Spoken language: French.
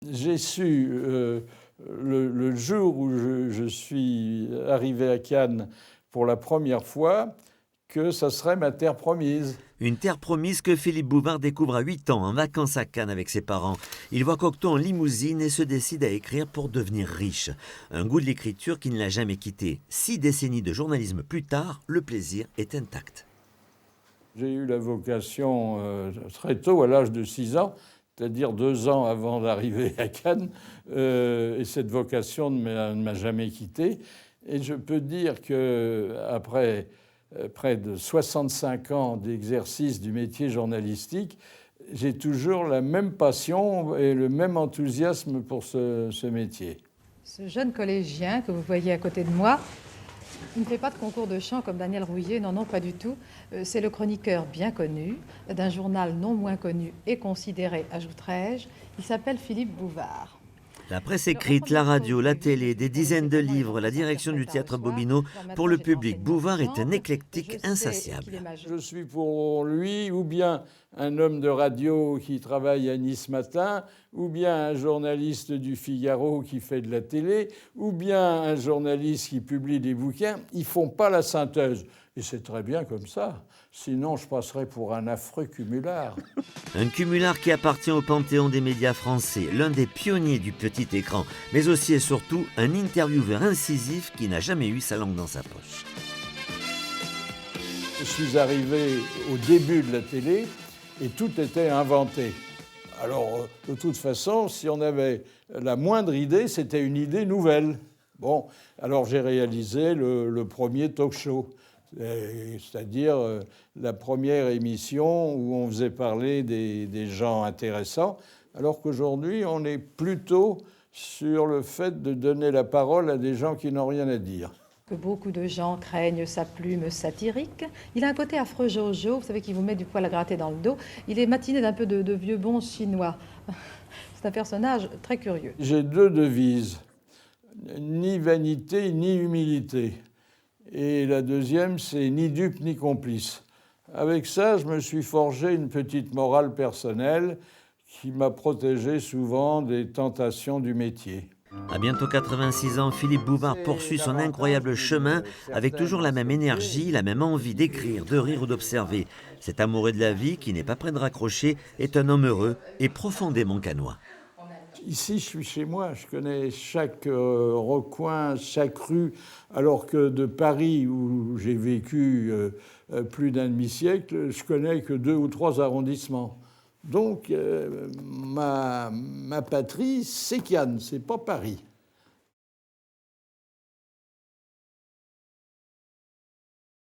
J'ai su le jour où je suis arrivé à Cannes pour la première fois que ça serait ma terre promise. Une terre promise que Philippe Bouvard découvre à 8 ans en vacances à Cannes avec ses parents. Il voit Cocteau en limousine et se décide à écrire pour devenir riche. Un goût de l'écriture qui ne l'a jamais quitté. 6 décennies de journalisme plus tard, le plaisir est intact. J'ai eu la vocation très tôt, à l'âge de 6 ans, c'est-à-dire 2 ans avant d'arriver à Cannes, et cette vocation ne m'a jamais quitté. Et je peux dire qu'après près de 65 ans d'exercice du métier journalistique, j'ai toujours la même passion et le même enthousiasme pour ce métier. Ce jeune collégien que vous voyez à côté de moi, il ne fait pas de concours de chant comme Daniel Rouillet, non, pas du tout. C'est le chroniqueur bien connu d'un journal non moins connu et considéré, ajouterais-je. Il s'appelle Philippe Bouvard. La presse écrite, la radio, la télé, des dizaines de livres, la direction du théâtre Bobino. Pour le public, Bouvard est un éclectique insatiable. Je suis pour lui ou bien un homme de radio qui travaille à Nice Matin, ou bien un journaliste du Figaro qui fait de la télé, ou bien un journaliste qui publie des bouquins. Ils ne font pas la synthèse. Et c'est très bien comme ça. Sinon, je passerais pour un affreux cumulard. Un cumulard qui appartient au panthéon des médias français, l'un des pionniers du petit écran, mais aussi et surtout un intervieweur incisif qui n'a jamais eu sa langue dans sa poche. Je suis arrivé au début de la télé et tout était inventé. Alors, de toute façon, si on avait la moindre idée, c'était une idée nouvelle. Bon, alors j'ai réalisé le premier talk-show. C'est-à-dire la première émission où on faisait parler des gens intéressants, alors qu'aujourd'hui, on est plutôt sur le fait de donner la parole à des gens qui n'ont rien à dire. Que beaucoup de gens craignent sa plume satirique. Il a un côté affreux Jojo, vous savez, qui vous met du poil à gratter dans le dos. Il est matiné d'un peu de vieux bon chinois. C'est un personnage très curieux. J'ai 2 devises, ni vanité ni humilité. Et la deuxième, c'est ni dupe ni complice. Avec ça, je me suis forgé une petite morale personnelle qui m'a protégé souvent des tentations du métier. À bientôt 86 ans, Philippe Bouvard poursuit son incroyable chemin avec toujours la même énergie, la même envie d'écrire, de rire ou d'observer. Cet amoureux de la vie qui n'est pas prêt de raccrocher est un homme heureux et profondément cannois. Ici, je suis chez moi, je connais chaque recoin, chaque rue, alors que de Paris, où j'ai vécu plus d'un demi-siècle, je connais que 2 ou 3 arrondissements. Donc, ma patrie, c'est Cannes, c'est pas Paris.